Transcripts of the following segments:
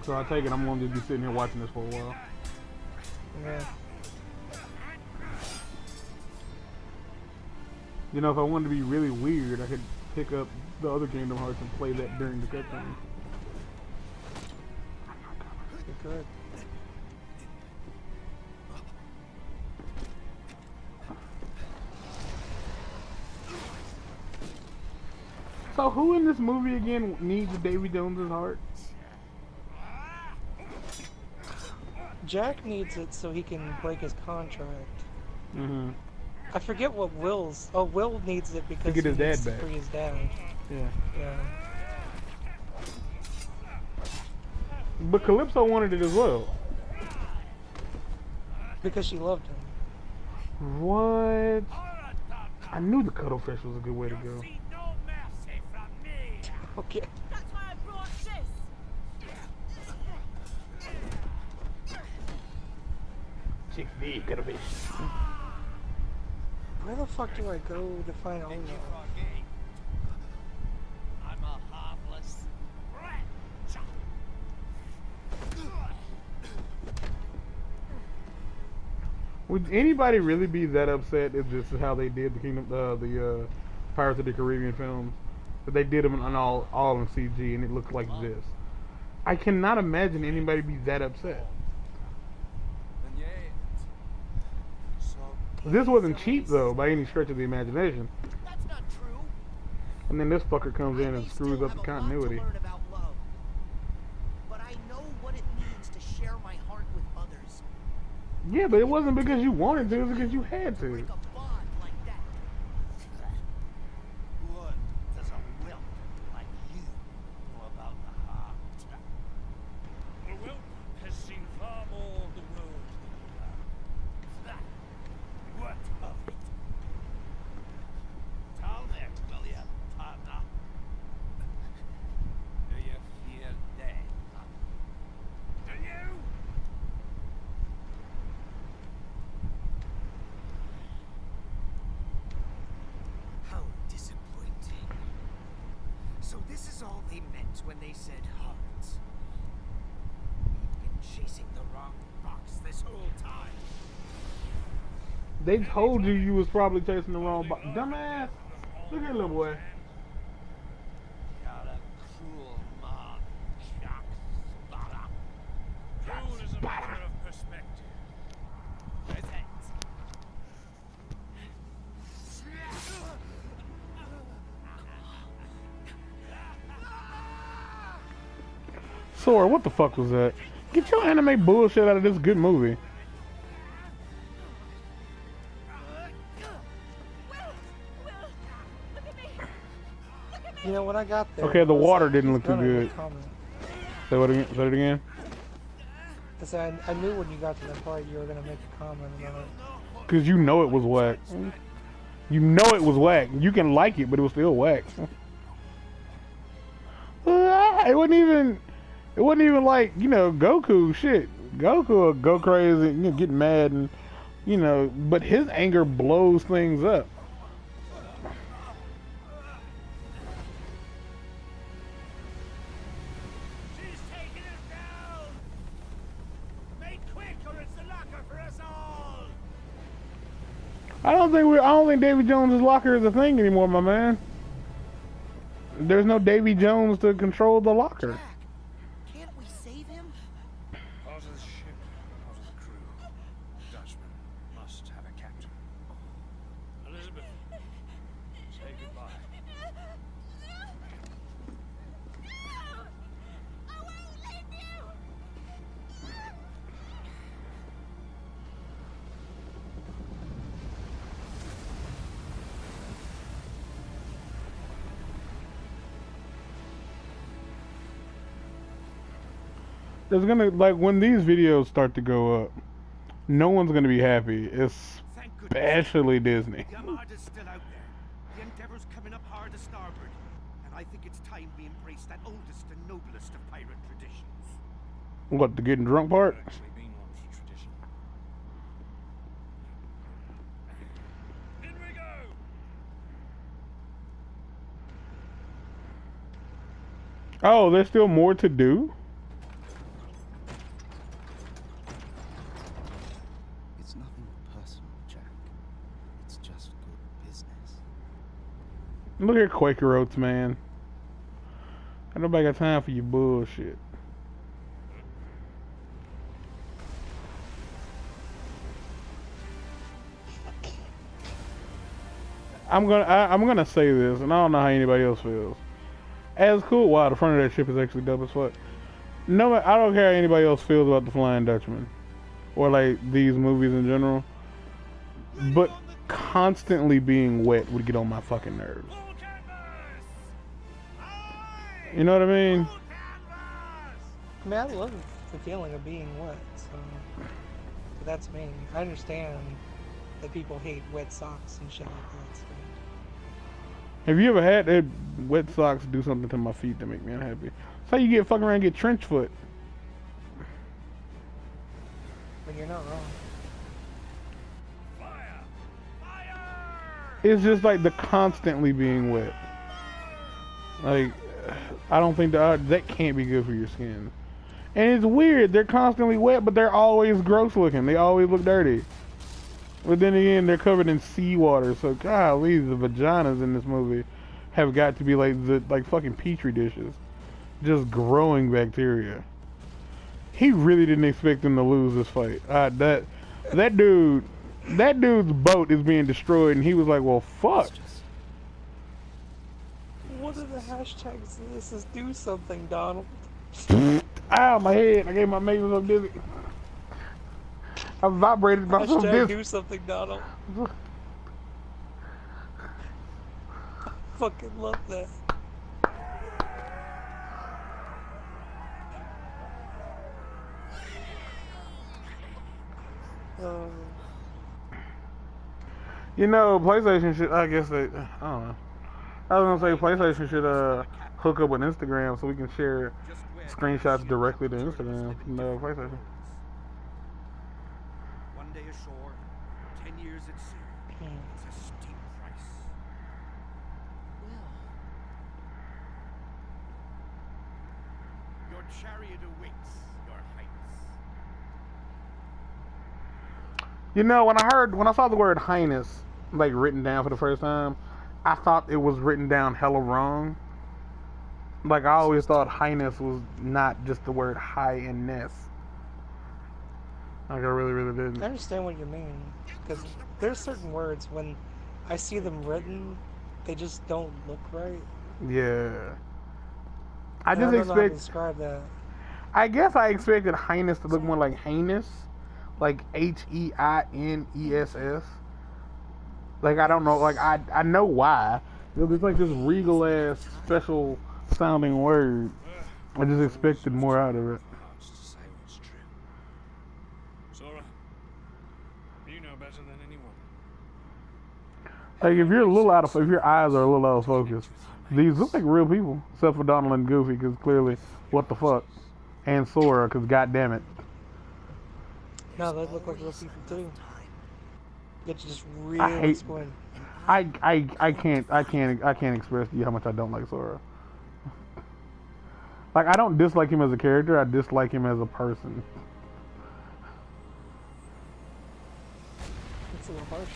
So I take it I'm going to be sitting here watching this for a while. Yeah. You know, if I wanted to be really weird, I could pick up the other Kingdom Hearts and play that during the cutscene. You could. So who in this movie again needs Davy Jones's heart? Jack needs it so he can break his contract. Mm-hmm. I forget what Will's. Oh, Will needs it because get his he needs dad to back. free his dad. Yeah. Yeah. But Calypso wanted it as well. Because she loved him. What? I knew the cuttlefish was a good way to go. Okay. That's why I brought this. Chick B, cuttlefish. Where the fuck do I go to find Ono? I'm a harmless rat. Would anybody really be that upset if this is how they did the Pirates of the Caribbean films? That they did them on all in CG and it looked like this. I cannot imagine anybody be that upset. This wasn't cheap though, by any stretch of the imagination. That's not true. And then this fucker comes in and screws up the continuity. But I know what it means to share my heart with others. Yeah, but it wasn't because you wanted to, it was because you had to. Break a bond like that. What does a whelp like you know about the heart? A whelp has seen far more of the world than you have. What of it? Tell me, will you, partner? Do you feel dead? Do you? How disappointing. So this is all they meant when they said hearts. We've been chasing the wrong box this whole time. They told you you was probably chasing the wrong box. Dumbass. Look at little boy. You're a cruel man, Jack Sparrow. Cruel is a matter of perspective. Is it? Sora, what the fuck was that? Get your anime bullshit out of this good movie. You know, when I got there... Okay, the I was water like, didn't he's look too gonna good. comment. Say what again? Say it again. I said, I knew when you got to that part you were going to make a comment about it. Because you know it was whack. You know it was whack. You can like it, but it was still whack. It wasn't even like, you know, Goku shit. Goku will go crazy, you know, get mad and, you know, but his anger blows things up. She's taking us down! Make quick or it's the locker for us all! I don't think Davy Jones' locker is a thing anymore, my man. There's no Davy Jones to control the locker. Jack, can't we save him? Part of the ship, part of the crew. Dutchman must have a captain. Elizabeth, say goodbye. I won't leave you! There's gonna, like, when these videos start to go up, no one's gonna be happy, especially Disney. The Armada's still out there. The Endeavor's coming up hard to starboard. And I think it's time we embrace that oldest and noblest of pirate traditions. What, the getting drunk part? Actually been one for tradition. In we go! Oh, there's still more to do? Look at Quaker Oats, man. Ain't nobody got time for your bullshit. I'm gonna say this, and I don't know how anybody else feels. As cool, wow, the front of that ship is actually dope as fuck. No, I don't care how anybody else feels about the Flying Dutchman, or like these movies in general. But constantly being wet would get on my fucking nerves. You know what I mean? I mean, I love the feeling of being wet, so but that's me. I understand that people hate wet socks and shit like that. So. Have you ever had wet socks do something to my feet to make me unhappy? That's how you get fucking around and get trench foot. But you're not wrong. Fire! Fire! It's just like the constantly being wet. Like, I don't think that can't be good for your skin. And it's weird, they're constantly wet, but they're always gross looking. They always look dirty. But then again, they're covered in seawater, so golly, the vaginas in this movie have got to be like fucking petri dishes, just growing bacteria. He really didn't expect him to lose this fight. That dude's boat is being destroyed, and he was like, "Well, fuck." What are the hashtags? This is do something, Donald. Ow, my head! I gave my mate so dizzy. I vibrated by some Hashtag dizzy. do something, Donald. Fucking love that. You know, PlayStation should. I guess they. I don't know. I was gonna say PlayStation should hook up with Instagram so we can share screenshots directly to Instagram from PlayStation. One day ashore, 10 years at sea. It's a steep price. Your chariot awaits, Your Highness. You know, when I saw the word highness like written down for the first time, I thought it was written down hella wrong. Like I always thought highness was not just the word highness. Like I really didn't. I understand what you mean, because there's certain words when I see them written, they just don't look right. Yeah. I And just don't know how to expect. describe that. I guess I expected highness to look more like heinous, like HEINESS. Like I don't know, like I know why. It's like this regal ass special sounding word. I just expected more out of it. Sora, you know better than anyone. Like if you're a little out of, if your eyes are a little out of focus, these look like real people, except for Donald and Goofy, because clearly, what the fuck, and Sora, because goddamn it. No, they look like real people too. It's just I really hate- squint. I can't express to you how much I don't like Sora. Like I don't dislike him as a character, I dislike him as a person. It's a little harsh.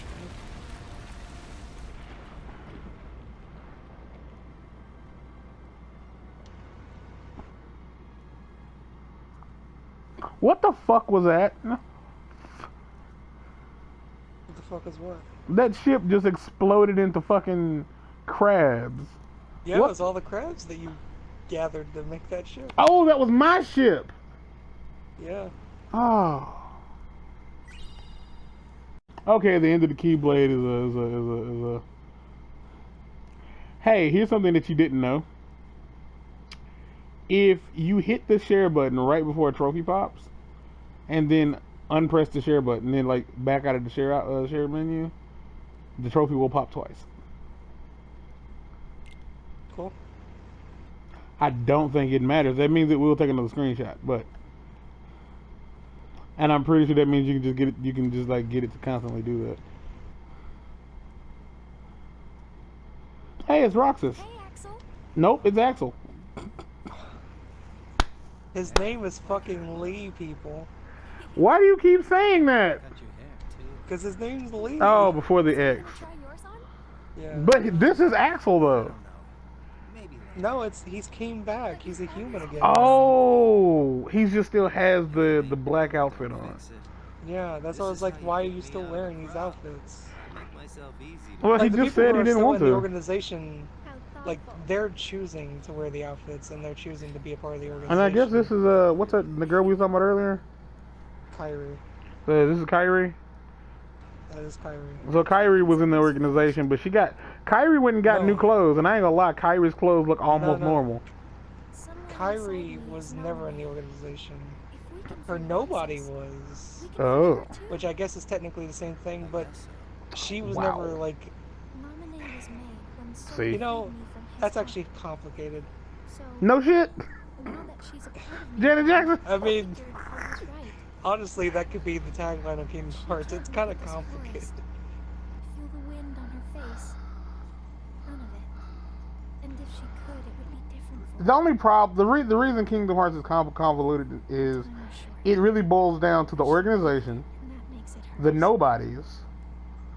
What the fuck was that? What the fuck is what? That ship just exploded into fucking crabs. Yeah, What? it was all the crabs that you gathered to make that ship. Oh, that was my ship. Yeah. Oh. Okay, the end of the Keyblade is a. Hey, here's something that you didn't know. If you hit the share button right before a trophy pops, and then unpress the share button, then like back out of the share menu, the trophy will pop twice. Cool. I don't think it matters. That means that we'll take another screenshot, but. And I'm pretty sure that means you can just get it. You can just like get it to constantly do that. Hey, it's Roxas. Hey, Axel. Nope, it's Axel. His name is fucking Lee, people. Why do you keep saying that? Because his name's Lee. Oh, before the X. Try yours on? Yeah. But this is Axel though. Maybe No, he's came back. He's a human again. Oh, he just still has the black outfit on. Yeah, that's why I was like, why are you still wearing these outfits? make myself easy to Well, he Like the just people said who he are didn't still want in the to. organization, like they're choosing to wear the outfits and they're choosing to be a part of the organization. And I guess this is what's that? The girl we was talking about earlier. Kyrie. This is Kyrie. That is Kyrie. So Kyrie was in the organization, but Kyrie went and got No. new clothes, and I ain't gonna lie, Kyrie's clothes look almost No. normal. Kyrie was never in the organization. Her nobody was. Oh. Which I guess is technically the same thing, but she was Wow. never like, See. you know, that's actually complicated. No shit. Janet Jackson. I mean, honestly, that could be the tagline of Kingdom Hearts. It's kind of complicated. Feel the wind on her face. None of it. And if she could, it would be different for The only problem, the reason Kingdom Hearts is convoluted is I'm not sure. it really boils down to the organization, And that makes it the hers. nobodies.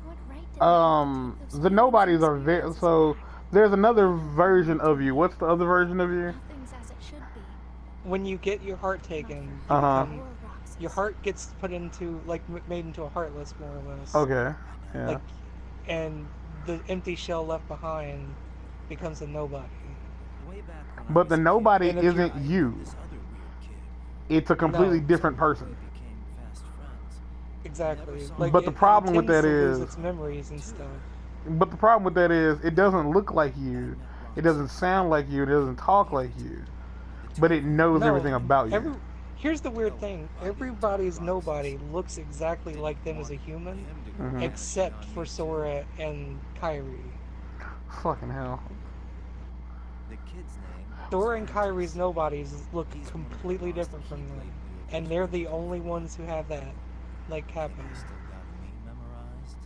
What right did they have to take those The nobodies feelings are and very experiences so. back? There's another version of you. What's the other version of you? Nothing's as it should be. When you get your heart taken, you Uh-huh. become- Or Roxas. your heart gets put into, like, made into a heartless, more or less. Okay. Yeah. Like, and the empty shell left behind becomes a nobody. way back when I But the was a nobody And if you- isn't you. This other weird kid. It's a completely No. different We person. became fast friends. Exactly. saw Like, But the it problem with tends that to lose is- its memories and stuff. But the problem with that is it doesn't look like you. It doesn't sound like you. It doesn't talk like you. But it knows No, everything about you. Here's the weird thing. Everybody's nobody looks exactly like them as a human, Mhm. except for Sora and Kyrie. Fucking hell. The kid's name. Sora and Kyrie's nobodies look completely different from them. And they're the only ones who have that, like, happen. Still got me memorized.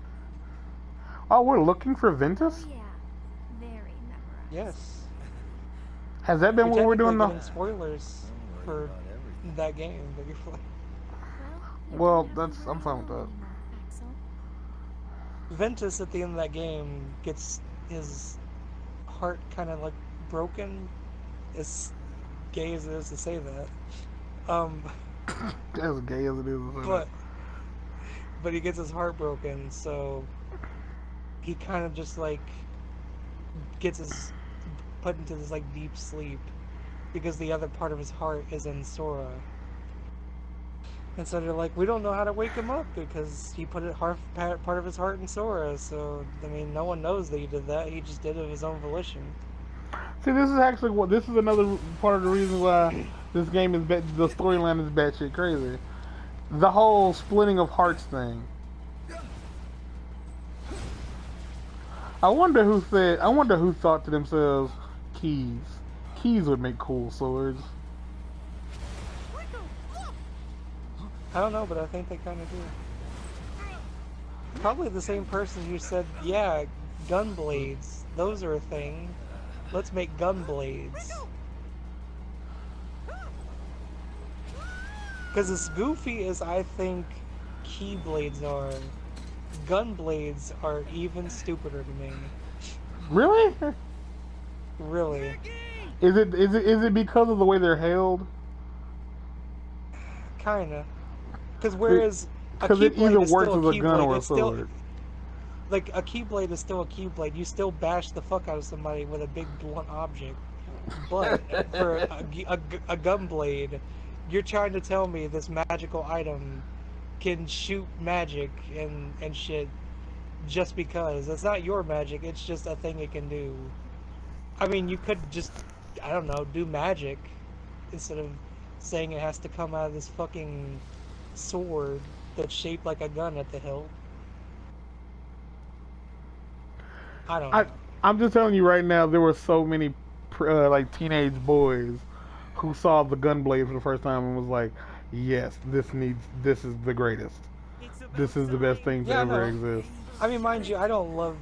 Oh, we're looking for Oh Ventus? yeah. Very memorized. Yes. Has that been what we're doing? Getting The spoilers for that game that you're playing. You Well, don't have to that's- I'm worry fine with alone that. anymore, Axel. Ventus at the end of that game gets his heart kind of like broken. As gay as it is to say that. as gay as it is. But he gets his heart broken, so he kind of just like gets his put into this like deep sleep because the other part of his heart is in Sora. And so they're like, we don't know how to wake him up because he put part of his heart in Sora. So I mean, no one knows that he did that. He just did it of his own volition. See, this is actually what this is another part of the reason why this game is the storyline is batshit crazy. The whole splitting of hearts thing. I wonder who thought to themselves, keys would make cool swords. I don't know, but I think they kind of do. Probably the same person who said, yeah, gun blades, those are a thing. Let's make gun blades. Because as goofy as I think keyblades are, gun blades are even stupider to me. Really? Really. Is it because of the way they're held? Kinda. Because whereas a Because it keyblade either is works still as a a gun keyblade, or a it's still, sword. like, a keyblade is still a keyblade. You still bash the fuck out of somebody with a big blunt object. But for a gun blade, you're trying to tell me this magical item can shoot magic and shit just because. It's not your magic, it's just a thing it can do. I mean, you could just, I don't know, do magic instead of saying it has to come out of this fucking sword that's shaped like a gun at the hilt. I don't know. I'm just telling you right now, there were so many like teenage boys who saw the gunblade for the first time and was like, "Yes, this is the greatest. This is the best thing to Yeah, ever no. exist." I mean, mind you, I don't love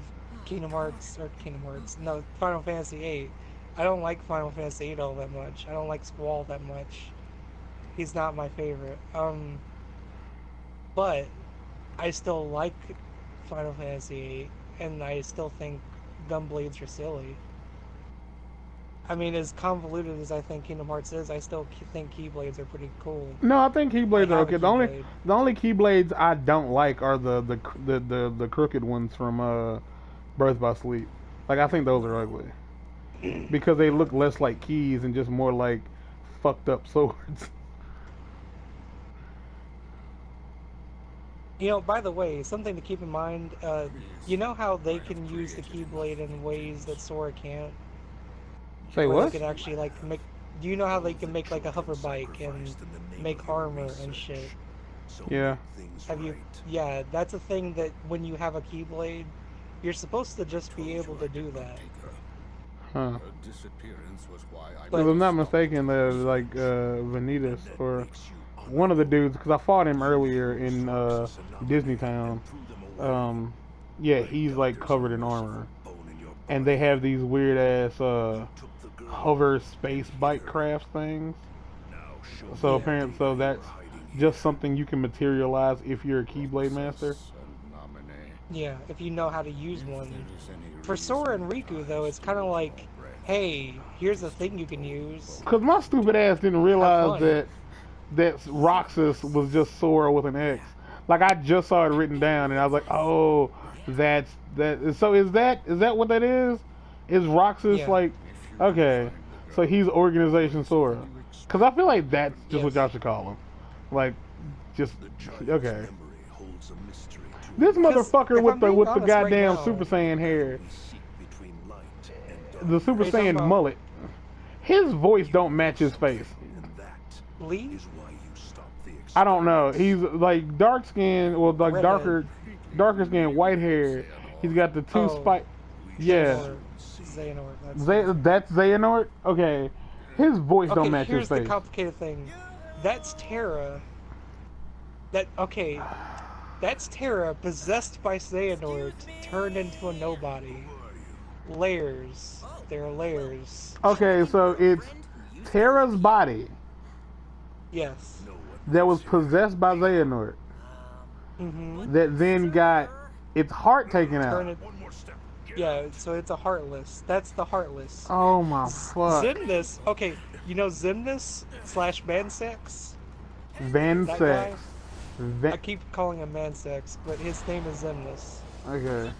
no, Final Fantasy VIII. I don't like Final Fantasy VIII all that much. I don't like Squall that much. He's not my favorite. But I still like Final Fantasy VIII, and I still think gun blades are silly. I mean, as convoluted as I think Kingdom Hearts is, I still think Keyblades are pretty cool. No, I think Keyblades I are have a okay. Keyblade. The only Keyblades I don't like are the crooked ones from Birth by Sleep. Like I think those are ugly because they look less like keys and just more like fucked up swords. You know, by the way, something to keep in mind, you know how they can use the Keyblade in ways that Sora can't? Say Where what? they can actually, like, make... Do you know how they can make, like, a hover bike and make armor and shit? Yeah. Have you... Yeah, that's a thing that when you have a Keyblade, you're supposed to just be able to do that. Huh. But- If I'm not mistaken, like Vanitas or one of the dudes, because I fought him earlier in Disney Town. Yeah, he's like covered in armor, and they have these weird ass hover space bike craft things. So apparently, so that's just something you can materialize if you're a Keyblade master. Yeah, if you know how to use one. For Sora and Riku, though, it's kind of like, hey, here's a thing you can use. Cause my stupid ass didn't Have realize fun. that Roxas was just Sora with an X. Like I just saw it written down, and I was like, oh, that's that. So is that what that is? Is Roxas Yeah. like, okay? So he's Organization Sora. Cause I feel like that's just what Yes. y'all should call him. Like, just okay. This motherfucker if with I'm the being with the honest right goddamn now- Super Saiyan hair, the Super Are you talking Saiyan about- mullet. His voice don't match his face. Lee? I don't know. He's like dark skin, well, like Redhead. darker skin, white hair. He's got the two Oh. spike. Yeah, Xehanort. that's Xehanort. Okay, his voice don't match here's his the face. complicated thing. That's Terra. That's Terra possessed by Xehanort, turned into a nobody. Layers. There are layers. Okay, so it's Terra's body Yes. that was possessed by Xehanort Mm-hmm. that then got its heart taken Turn out. it. Yeah, so it's a Heartless. That's the Heartless. Oh my fuck. Xemnas. Okay, you know Xemnas / Mansex? Van That Sex. guy? I keep calling him Mansex, but his name is Xemnas. Okay.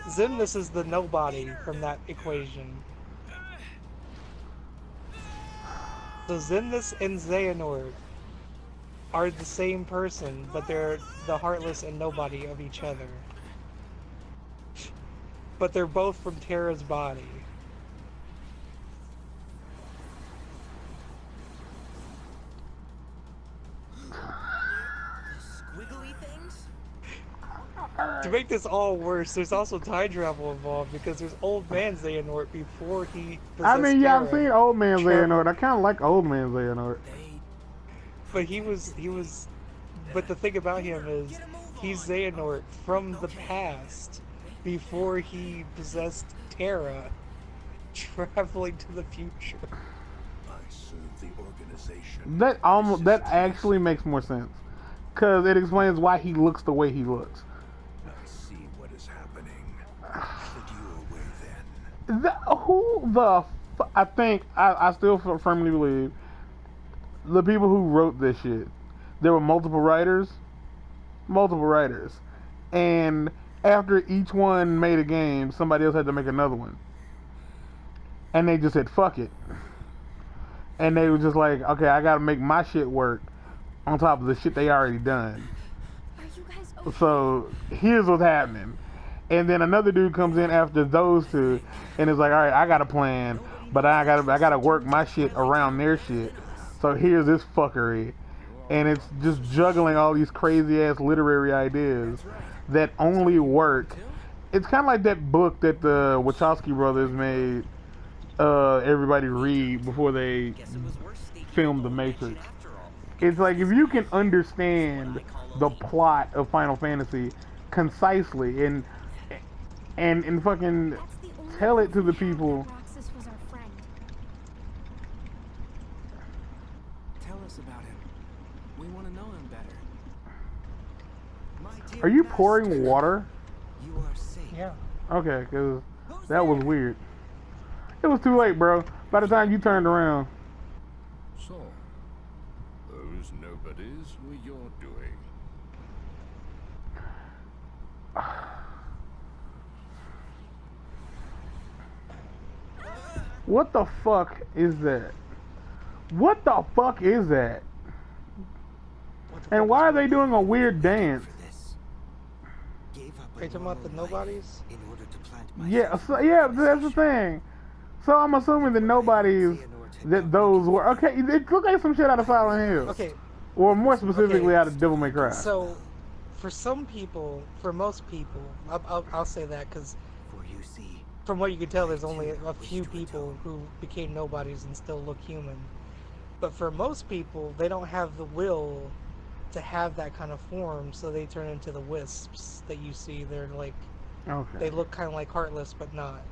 Xemnas is the nobody from that equation. So Xemnas and Xehanort are the same person, but they're the heartless and nobody of each other. But they're both from Terra's body. Squiggly things? To make this all worse, there's also time travel involved because there's old man Xehanort before he I possessed mean, yeah, I've Terra. seen Old Man Trevor. Xehanort. I kind of like Old Man Xehanort. But he was, but the thing about him is, he's Xehanort from the past, before he possessed Terra, traveling to the future. That actually makes more sense, cause it explains why he looks the way he looks. I see what is happening. That you were away then. Who the? I think I still firmly believe the people who wrote this shit. There were multiple writers, and after each one made a game, somebody else had to make another one, and they just said fuck it, and they were just like, okay, I gotta make my shit work on top of the shit they already done. Are you guys okay? So here's what's happening. And then another dude comes in after those two and is like, all right, I got a plan, but I gotta work my shit around their shit. So here's this fuckery. And it's just juggling all these crazy ass literary ideas that only work. It's kind of like that book that the Wachowski brothers made everybody read before they filmed The Matrix. It's like, if you can understand the plot of Final Fantasy concisely and fucking That's the only tell it to the proof we have people. that Roxas was our friend. Tell us about him. We want to know him better. My dear Are you master, pouring water? You are safe. Yeah. Okay, because that was weird. It was too late, bro. By the time you turned around. So, those nobodies were your doing. What the fuck is that? What the fuck is that? And why are they doing a weird dance? For this. Gave up Are you talking about the normal life nobodies? in order to plant my Yeah, faith so, in yeah, that's the civilization. thing. So I'm assuming that nobodies, that those were, okay, it looked like some shit out of Silent Hill. Okay, Or more specifically Okay. out of Devil May Cry. so for some people, for most people, I'll say that because For you see, from what you can tell, there's only a few people who became nobodies and still look human. But for most people, they don't have the will to have that kind of form, so they turn into the wisps that you see. They're like, Okay. they look kind of like Heartless, but not.